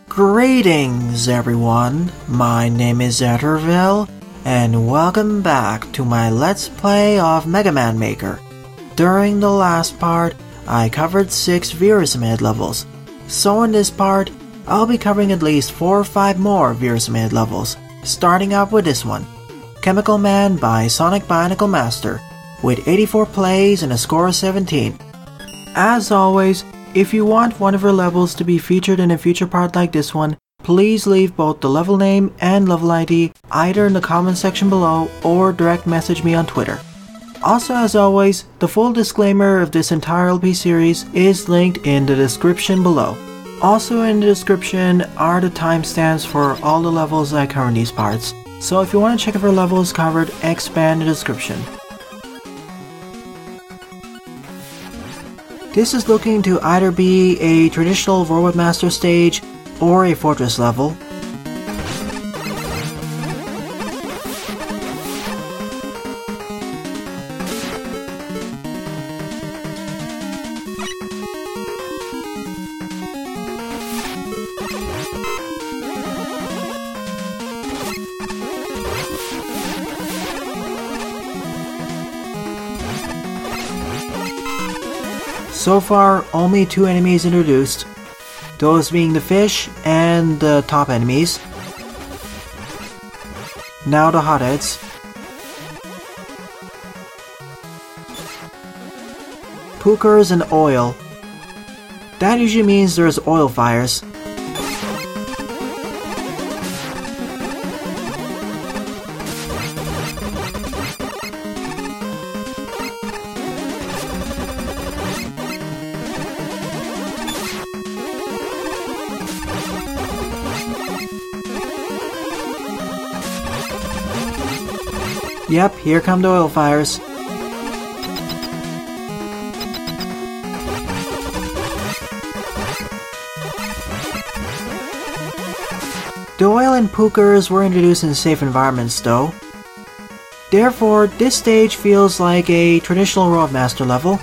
Greetings everyone, my name is Etterville, and welcome back to my Let's Play of Mega Man Maker. During the last part, I covered 6 viewer-submitted levels, so in this part, I'll be covering at least 4 or 5 more viewer-submitted levels, starting out with this one, Chemical Man by SonicBioniclemaster, with 84 plays and a score of 17. As always, if you want one of your levels to be featured in a future part like this one, please leave both the level name and level ID either in the comment section below or direct message me on Twitter. Also, as always, the full disclaimer of this entire LP series is linked in the description below. Also in the description are the timestamps for all the levels I cover in these parts, so if you want to check if your level is covered, expand the description. This is looking to either be a traditional Robot Master stage or a fortress level. So far, only 2 enemies introduced, those being the fish and the top enemies. Now the hotheads. Pookers and oil. That usually means there's oil fires. Yep, here come the oil fires. The oil and pookers were introduced in safe environments though. Therefore, this stage feels like a traditional Robot Master level.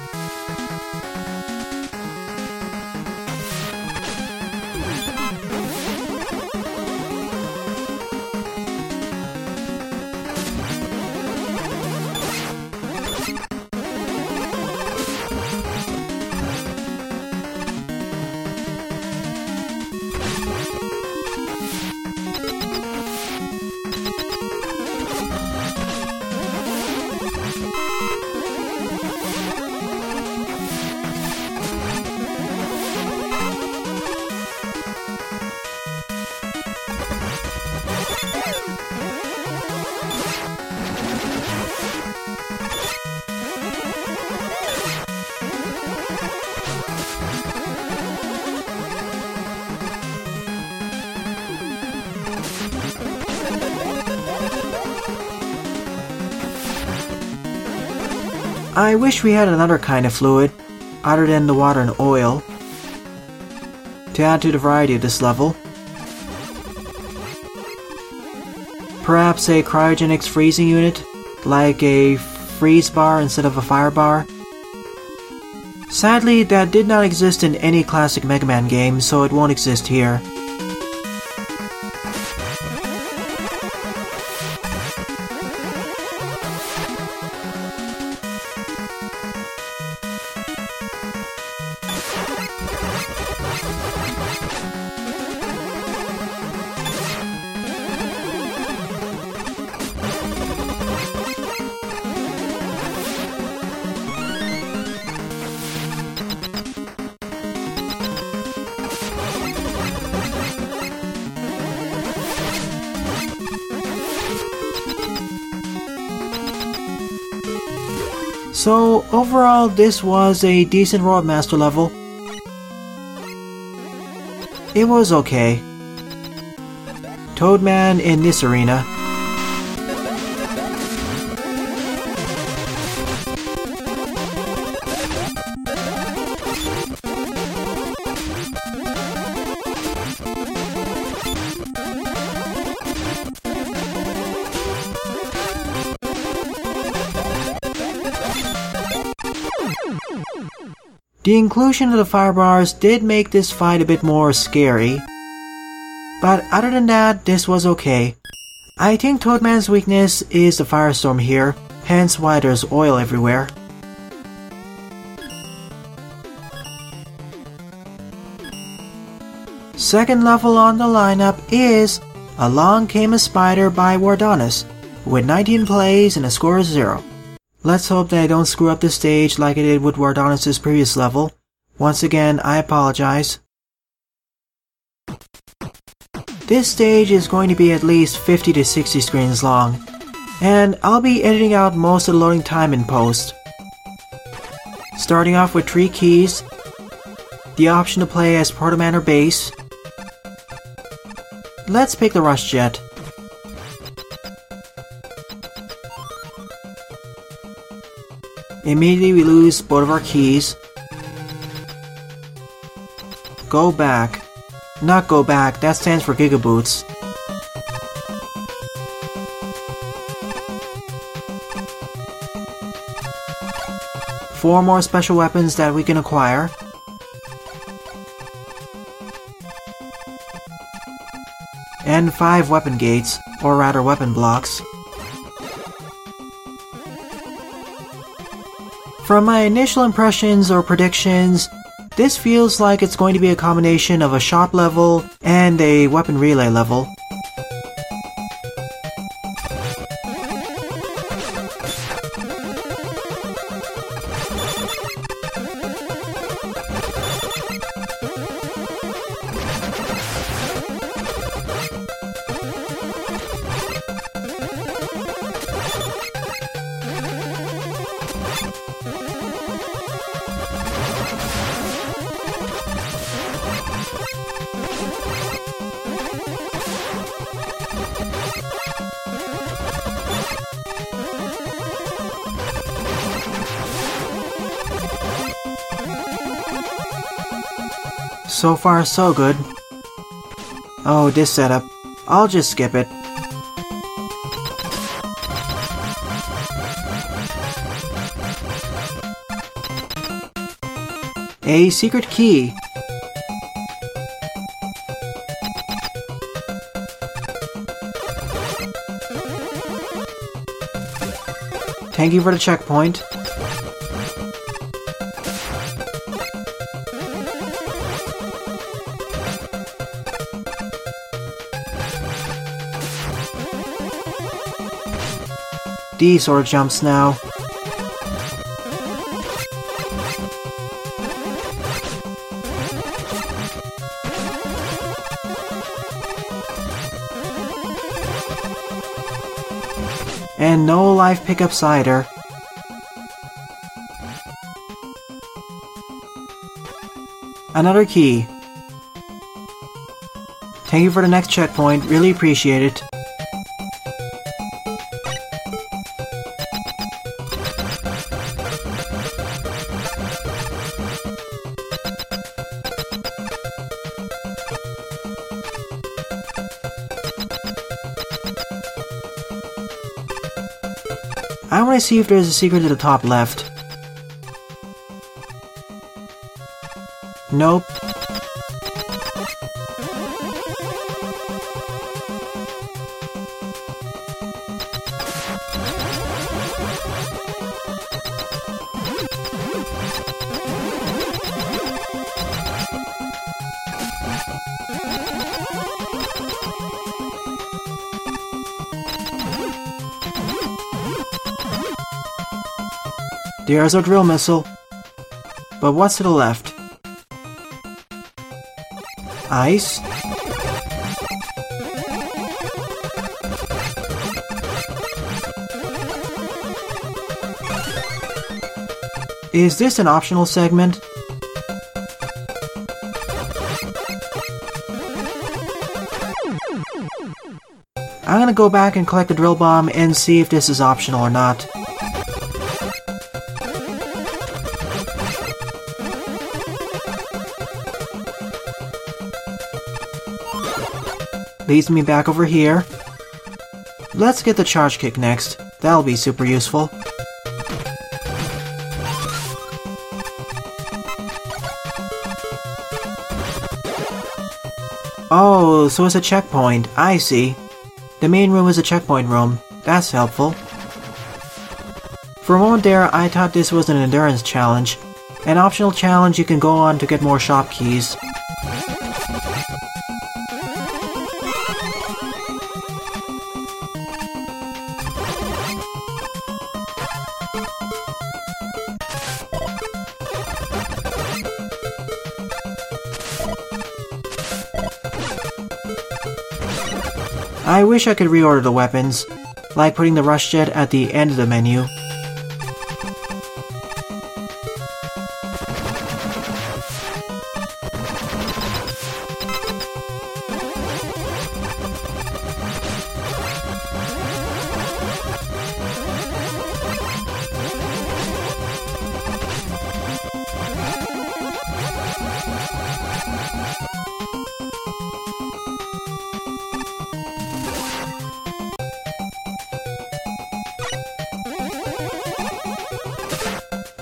I wish we had another kind of fluid, other than the water and oil, to add to the variety of this level. Perhaps a cryogenics freezing unit, like a freeze bar instead of a fire bar. Sadly, that did not exist in any classic Mega Man game, so it won't exist here. So overall, this was a decent Robot Master level. It was okay. Toadman in this arena. The inclusion of the fire bars did make this fight a bit more scary. But other than that, this was okay. I think Toadman's weakness is the firestorm here, hence why there's oil everywhere. Second level on the lineup is Along Came a Spider by Wardonis, with 19 plays and a score of 0. Let's hope that I don't screw up this stage like I did with Wardonis' previous level. Once again, I apologize. This stage is going to be at least 50 to 60 screens long, and I'll be editing out most of the loading time in post. Starting off with 3 keys, the option to play as Proto Man or Bass. Let's pick the Rush Jet. Immediately we lose both of our keys. Go back. Not go back, that stands for Gigaboots. Four more special weapons that we can acquire. And 5 weapon gates, or rather weapon blocks. From my initial impressions or predictions, this feels like it's going to be a combination of a shop level and a weapon relay level. So far, so good. Oh, this setup. I'll just skip it. A secret key. Thank you for the checkpoint. These sort of jumps now. And no life pickups either. Another key. Thank you for the next checkpoint, really appreciate it. I want to see if there's a secret to the top left. Nope. There's our drill missile. But what's to the left? Ice? Is this an optional segment? I'm gonna go back and collect the drill bomb and see if this is optional or not. Leads me back over here. Let's get the charge kick next. That'll be super useful. Oh, so it's a checkpoint. I see. The main room is a checkpoint room. That's helpful. For a moment there, I thought this was an endurance challenge. An optional challenge you can go on to get more shop keys. I wish I could reorder the weapons, like putting the rush jet at the end of the menu.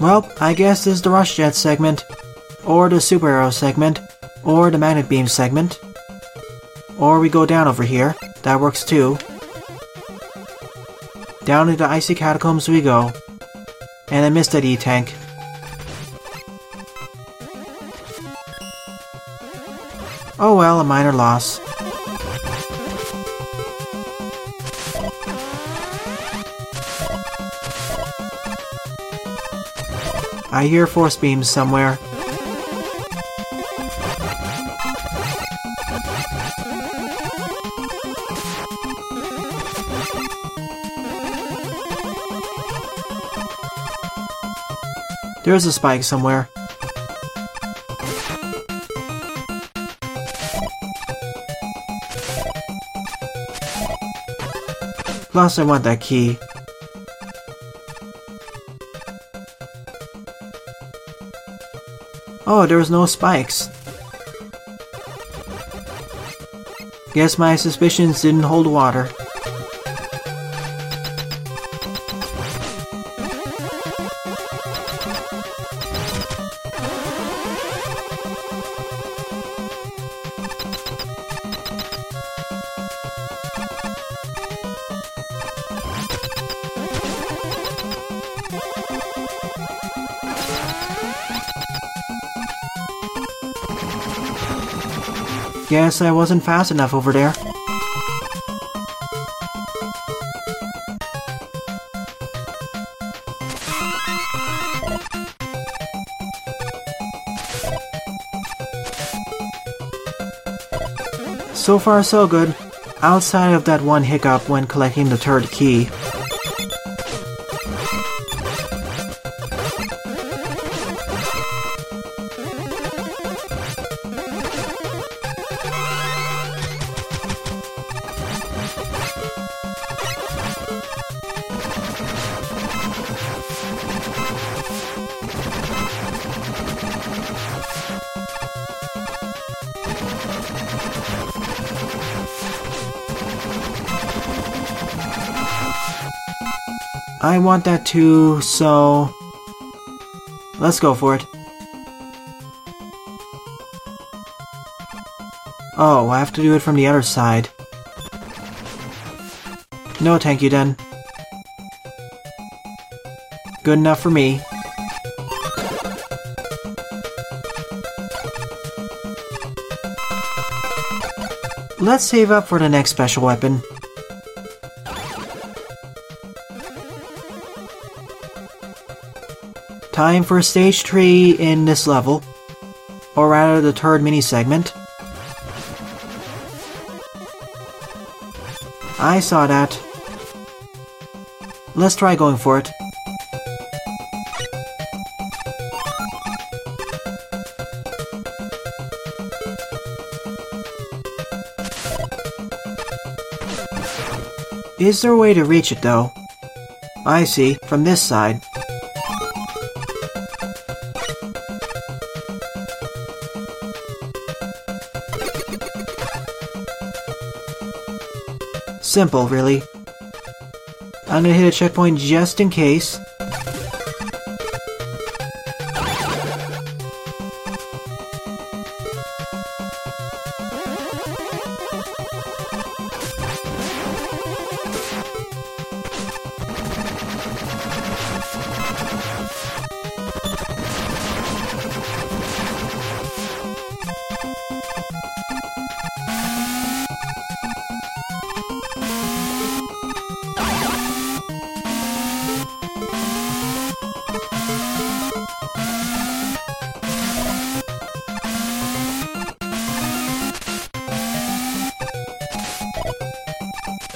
Well, I guess this is the Rush Jet segment, or the Super Arrow segment, or the Magnet Beam segment. Or we go down over here, that works too. Down into the Icy Catacombs we go. And I missed that E-Tank. Oh well, a minor loss. I hear force beams somewhere. There's a spike somewhere. Plus, I want that key. Oh, there was no spikes. Guess my suspicions didn't hold water. Guess I wasn't fast enough over there. So far so good, outside of that one hiccup when collecting the third key. I want that too, so let's go for it. Oh, I have to do it from the other side. No thank you then. Good enough for me. Let's save up for the next special weapon. Time for stage 3 in this level, or rather the third mini-segment. I saw that. Let's try going for it. Is there a way to reach it though? I see, from this side. Simple, really. I'm gonna hit a checkpoint just in case.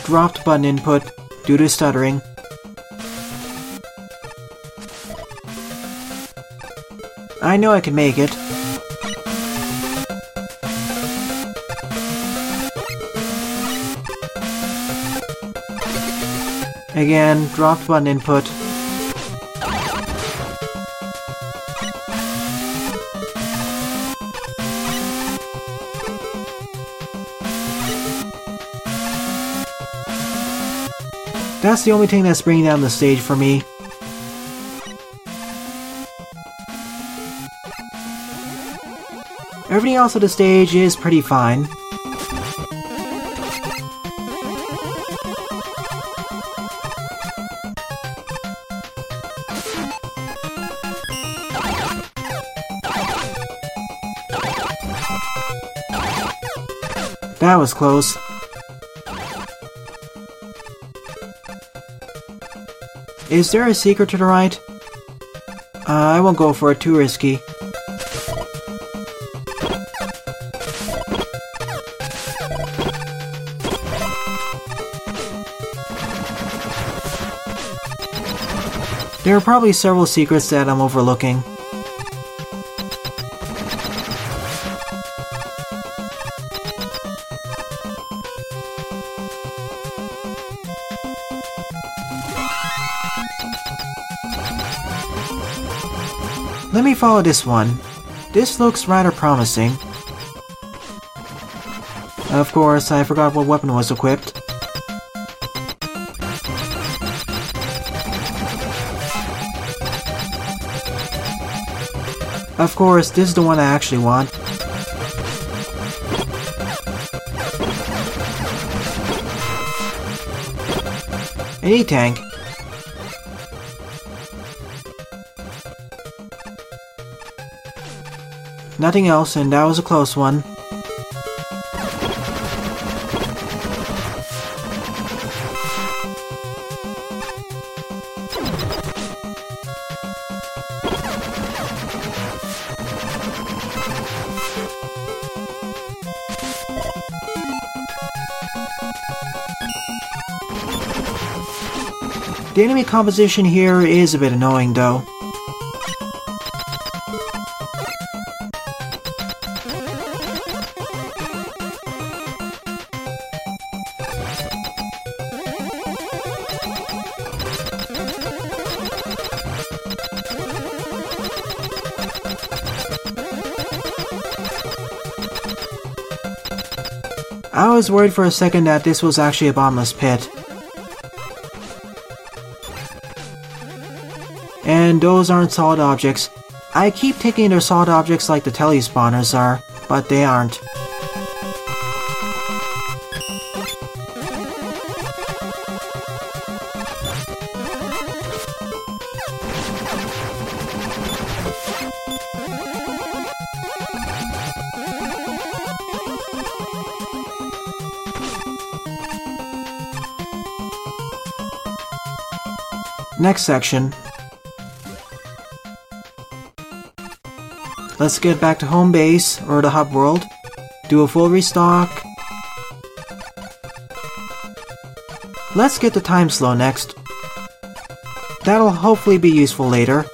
dropped button input due to stuttering. I know I can make it. Again, dropped button input. That's the only thing that's bringing down the stage for me. Everything else of the stage is pretty fine. That was close. Is there a secret to the right? I won't go for it, too risky. There are probably several secrets that I'm overlooking. Let me follow this one. This looks rather promising. Of course, I forgot what weapon was equipped. Of course, this is the one I actually want. An E-tank. Nothing else, and that was a close one. The enemy composition here is a bit annoying though. I was worried for a second that this was actually a bottomless pit. And those aren't solid objects. I keep thinking they're solid objects like the telespawners are, but they aren't. Next section. Let's get back to home base, or the hub world. Do a full restock. Let's get the time slow next. That'll hopefully be useful later.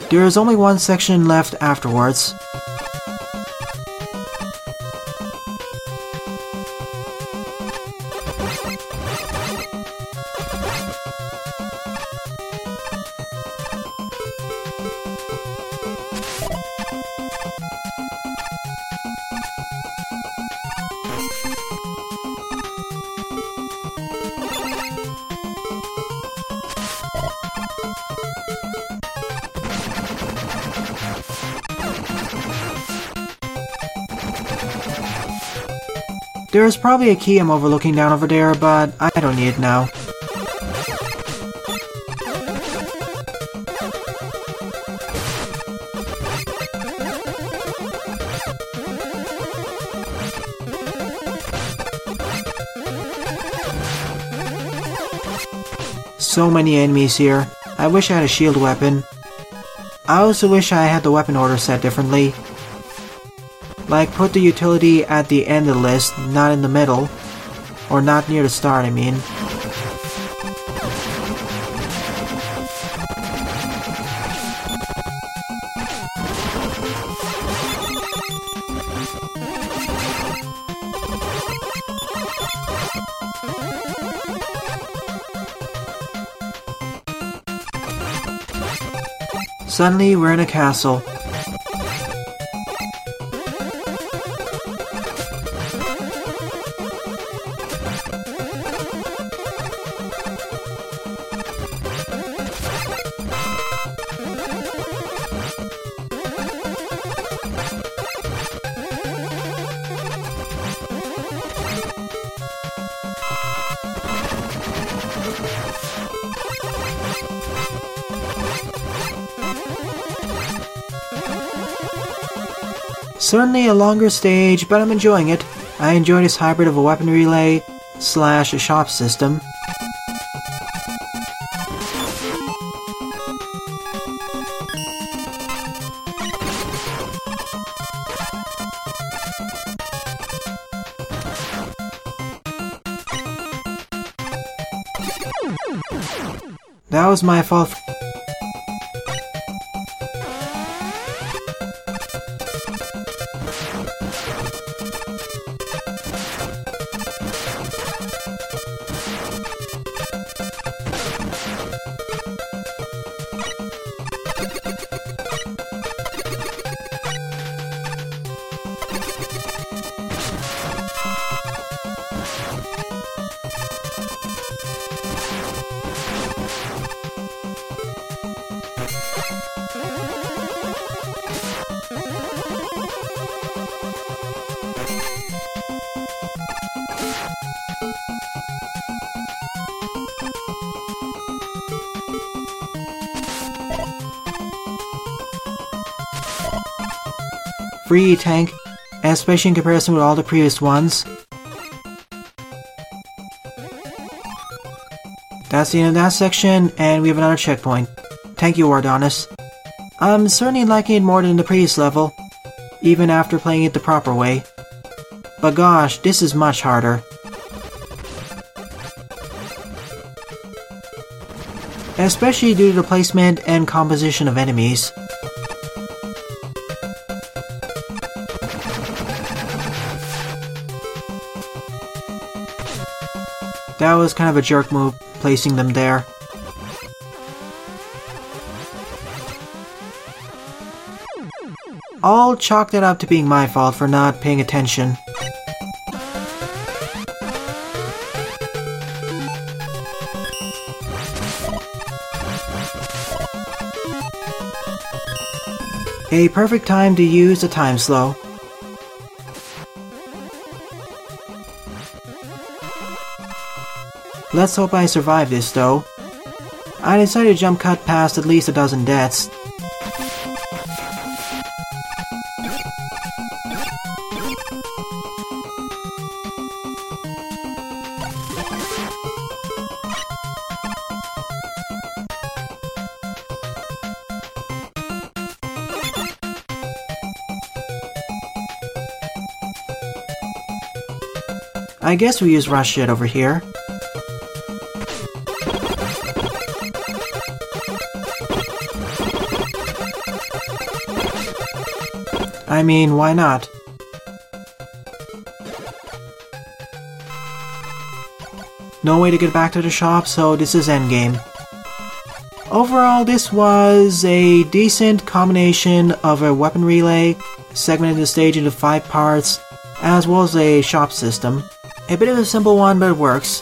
There is only one section left afterwards. There is probably a key I'm overlooking down over there, but I don't need it now. So many enemies here. I wish I had a shield weapon. I also wish I had the weapon order set differently. Like, put the utility at the end of the list, not in the middle. Or not near the start, I mean. Suddenly, we're in a castle. Certainly a longer stage, but I'm enjoying it. I enjoy this hybrid of a weapon relay slash a shop system. That was my fault. Free tank, especially in comparison with all the previous ones. That's the end of that section, and we have another checkpoint. Thank you, Wardonis. I'm certainly liking it more than the previous level, even after playing it the proper way. But gosh, this is much harder. Especially due to the placement and composition of enemies. That was kind of a jerk move, placing them there. I'll chalk that up to being my fault for not paying attention. A perfect time to use a time slow. Let's hope I survive this though. I decided to jump cut past at least a dozen deaths. I guess we use rush it over here. I mean, why not? No way to get back to the shop, so this is endgame. Overall, this was a decent combination of a weapon relay, segmented the stage into 5 parts, as well as a shop system. A bit of a simple one, but it works.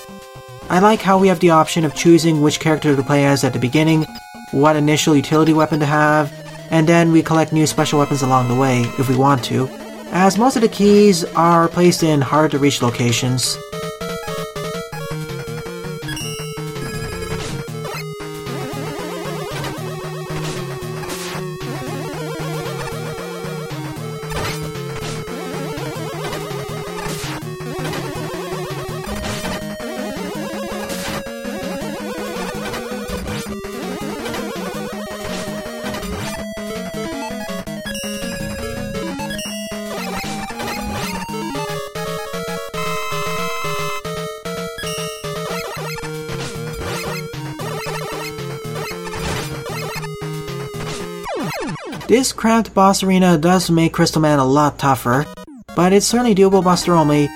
I like how we have the option of choosing which character to play as at the beginning, what initial utility weapon to have, and then we collect new special weapons along the way, if we want to, as most of the keys are placed in hard-to-reach locations. This cramped boss arena does make Crystal Man a lot tougher, but it's certainly doable Buster only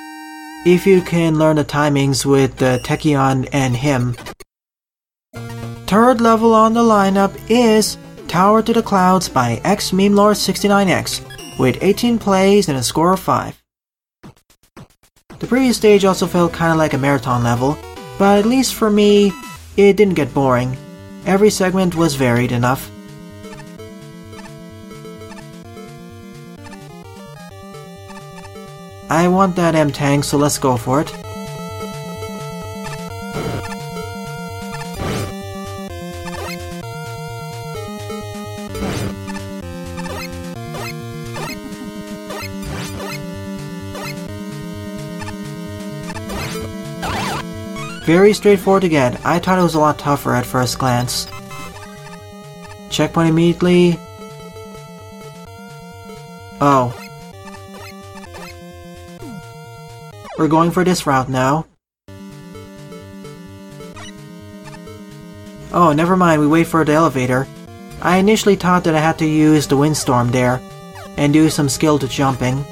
if you can learn the timings with Techion and him. Third level on the lineup is Tower to the Clouds by XMemeLord69X with 18 plays and a score of 5. The previous stage also felt kinda like a marathon level, but at least for me, it didn't get boring. Every segment was varied enough. I want that M-Tank, so let's go for it. Very straightforward to get. I thought it was a lot tougher at first glance. Checkpoint immediately. Oh. We're going for this route now. Oh, never mind, we wait for the elevator. I initially thought that I had to use the windstorm there and do some skill to jumping.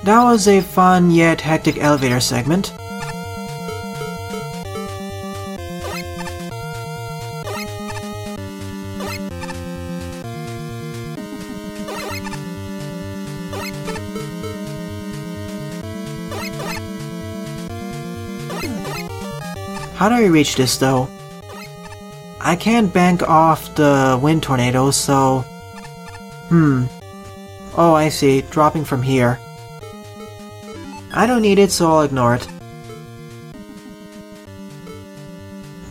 That was a fun yet hectic elevator segment. How do I reach this though? I can't bank off the wind tornado, so... Oh, I see. Dropping from here. I don't need it, so I'll ignore it.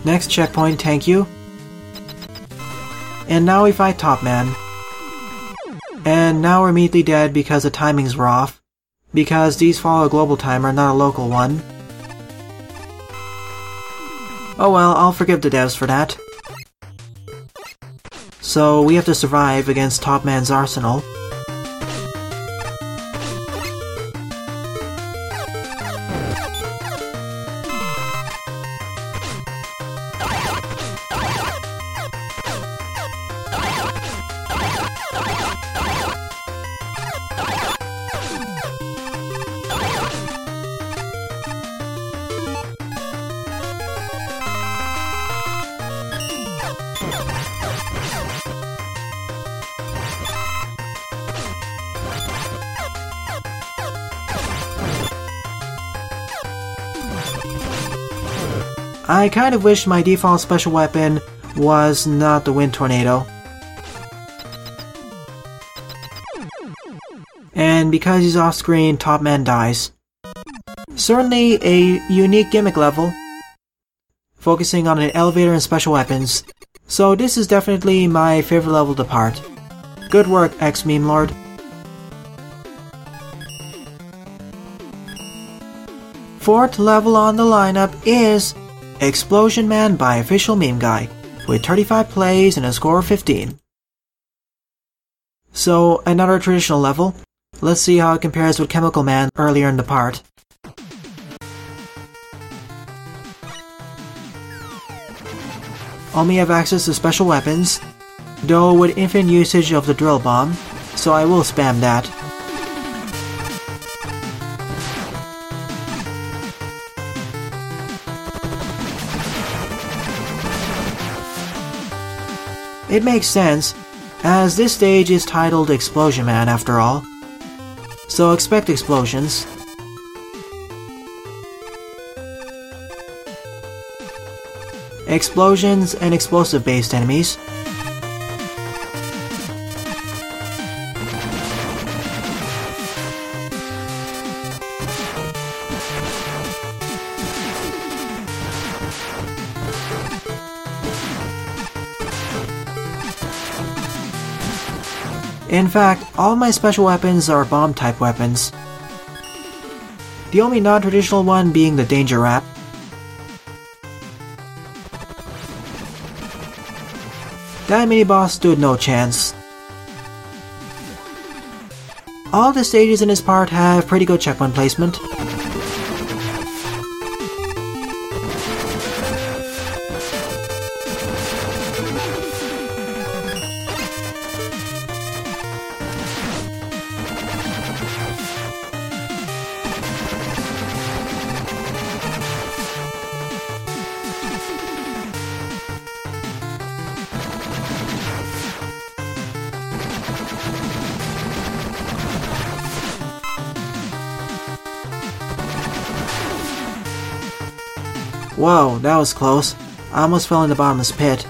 Next checkpoint, thank you. And now we fight Top Man. And now we're immediately dead because the timings were off. Because these follow a global timer, not a local one. Oh well, I'll forgive the devs for that. So we have to survive against Top Man's arsenal. I kind of wish my default special weapon was not the Wind Tornado. And because he's off screen, Top Man dies. Certainly a unique gimmick level, focusing on an elevator and special weapons. So this is definitely my favorite level to part. Good work, X-Meme-Lord. Fourth level on the lineup is Explosion Man by OfficialMemeGuy, with 35 plays and a score of 15. So, another traditional level. Let's see how it compares with Chemical Man earlier in the part. Only have access to special weapons, though with infinite usage of the drill bomb, so I will spam that. It makes sense, as this stage is titled Explosion Man after all. So expect explosions. Explosions and explosive-based enemies. In fact, all my special weapons are bomb-type weapons. The only non-traditional one being the Danger Wrap. That mini-boss stood no chance. All the stages in this part have pretty good checkpoint placement. Whoa, that was close. I almost fell in the bottomless pit.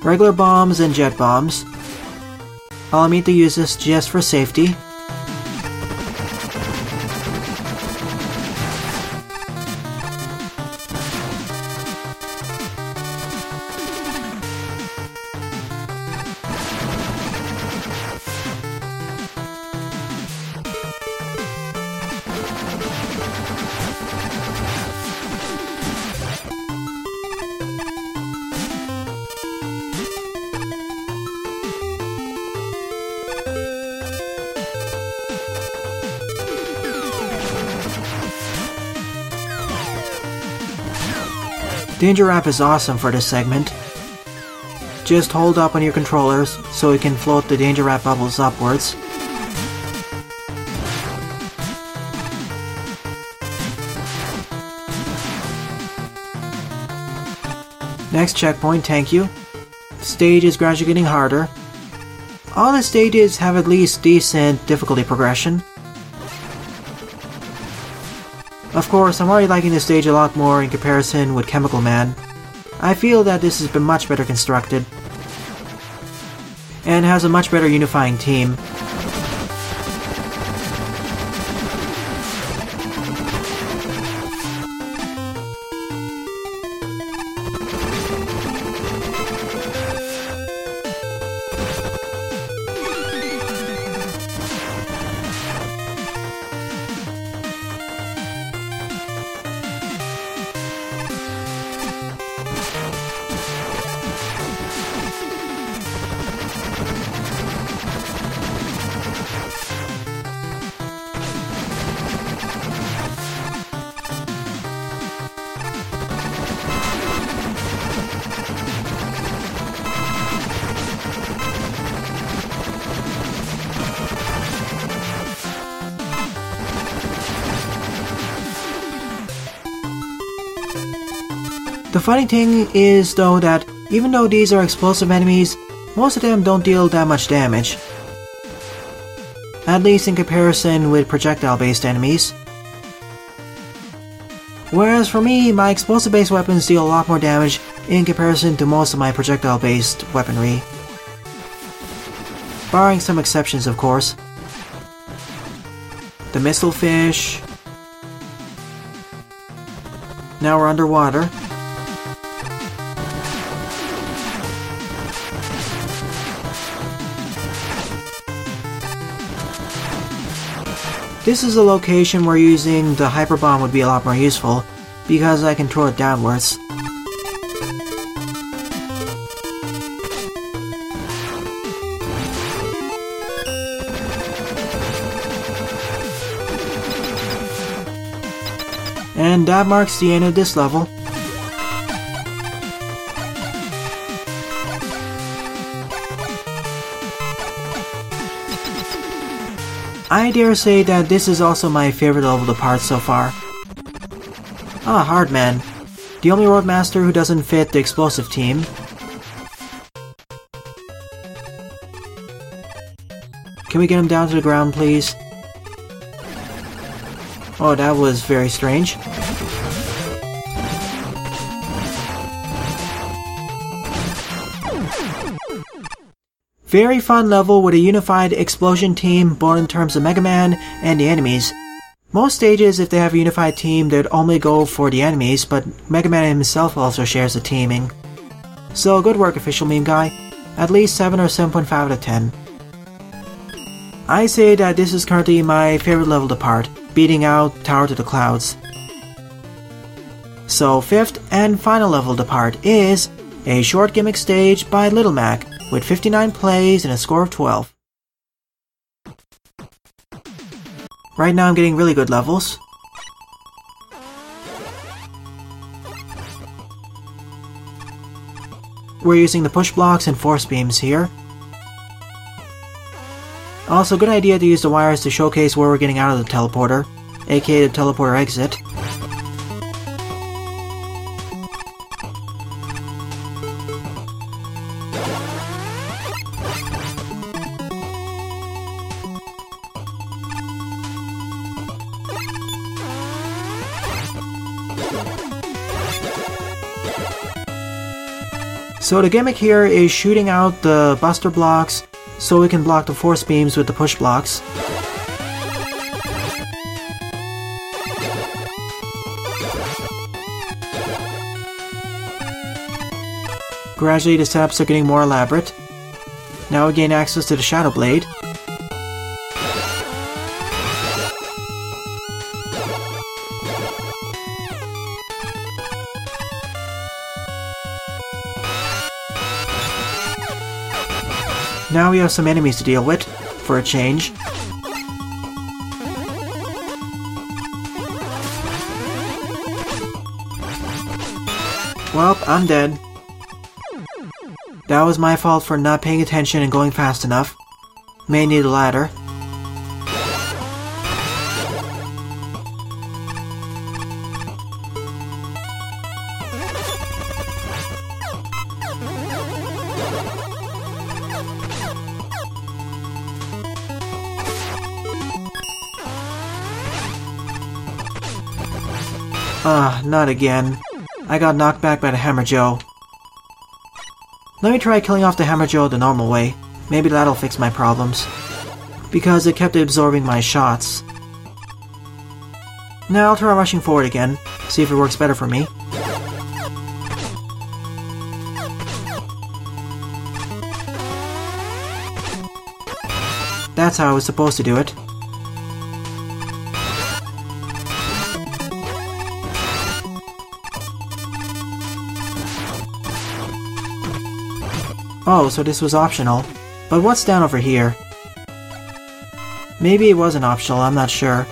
Regular bombs and jet bombs. I'll need to use this just for safety. Danger Wrap is awesome for this segment. Just hold up on your controllers so it can float the Danger Wrap bubbles upwards. Next checkpoint, thank you. Stage is gradually getting harder. All the stages have at least decent difficulty progression. Of course, I'm already liking this stage a lot more in comparison with Chemical Man. I feel that this has been much better constructed, and has a much better unifying team. The funny thing is though that even though these are explosive enemies, most of them don't deal that much damage. At least in comparison with projectile-based enemies. Whereas for me, my explosive-based weapons deal a lot more damage in comparison to most of my projectile-based weaponry. Barring some exceptions, of course. The missile fish. Now we're underwater. This is a location where using the Hyper Bomb would be a lot more useful, because I can throw it downwards. And that marks the end of this level. I dare say that this is also my favorite level of the part so far. Ah, Hardman. The only Roadmaster who doesn't fit the explosive team. Can we get him down to the ground, please? Oh, that was very strange. Very fun level with a unified explosion team, both in terms of Mega Man and the enemies. Most stages, if they have a unified team, they'd only go for the enemies, but Mega Man himself also shares the teaming. So good work, OfficialMemeGuy. At least 7 or 7.5 out of 10. I say that this is currently my favorite level to part, beating out Tower to the Clouds. So 5th and final level to part is a short gimmick stage by Little Mac, with 59 plays and a score of 12. Right now I'm getting really good levels. We're using the push blocks and force beams here. Also, good idea to use the wires to showcase where we're getting out of the teleporter, aka the teleporter exit. So the gimmick here is shooting out the buster blocks so we can block the force beams with the push blocks. Gradually the setups are getting more elaborate. Now we gain access to the Shadow Blade. Now we have some enemies to deal with, for a change. Well, I'm dead. That was my fault for not paying attention and going fast enough. May need a ladder. Not again. I got knocked back by the Hammer Joe. Let me try killing off the Hammer Joe the normal way. Maybe that'll fix my problems. Because it kept absorbing my shots. Now I'll try rushing forward again, see if it works better for me. That's how I was supposed to do it. Oh, so this was optional. But what's down over here? Maybe it wasn't optional, I'm not sure.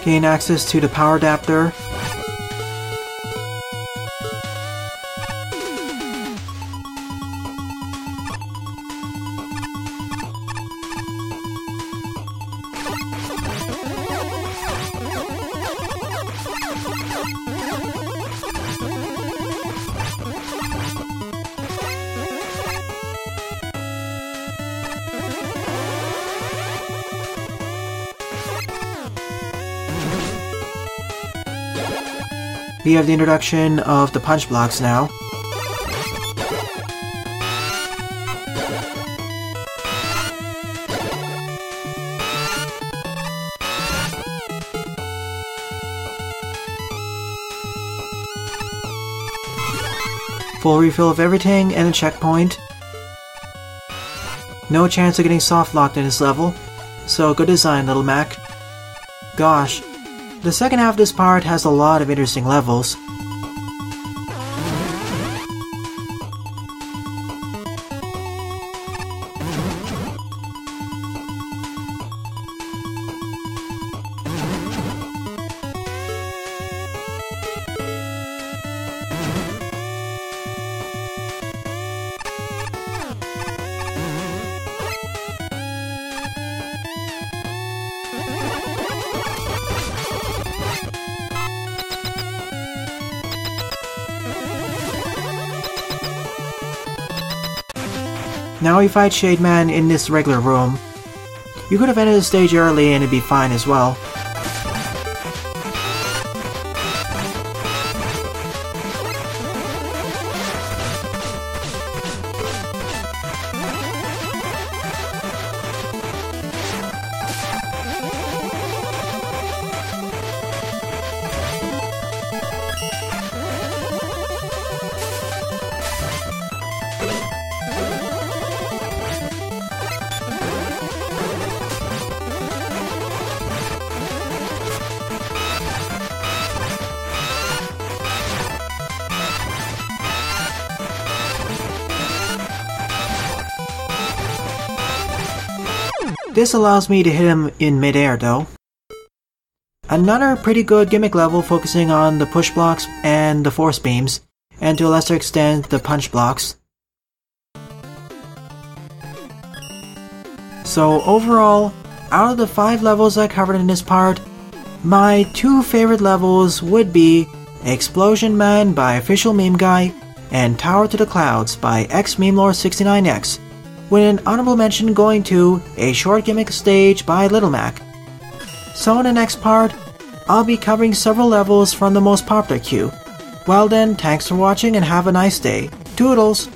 Gain access to the power adapter. We have the introduction of the punch blocks now. Full refill of everything and a checkpoint. No chance of getting soft locked in this level, so good design, Little Mac. Gosh. The second half of this part has a lot of interesting levels. Now we fight Shade Man in this regular room. You could have ended the stage early and it'd be fine as well. This allows me to hit him in midair though. Another pretty good gimmick level focusing on the push blocks and the force beams, and to a lesser extent the punch blocks. So overall, out of the 5 levels I covered in this part, my 2 favorite levels would be Explosion Man by OfficialMemeGuy and Tower to the Clouds by XMemeLord69X, with an honorable mention going to A Short Gimmick Stage by Little Mac. So in the next part, I'll be covering several levels from the most popular queue. Well then, thanks for watching and have a nice day. Toodles!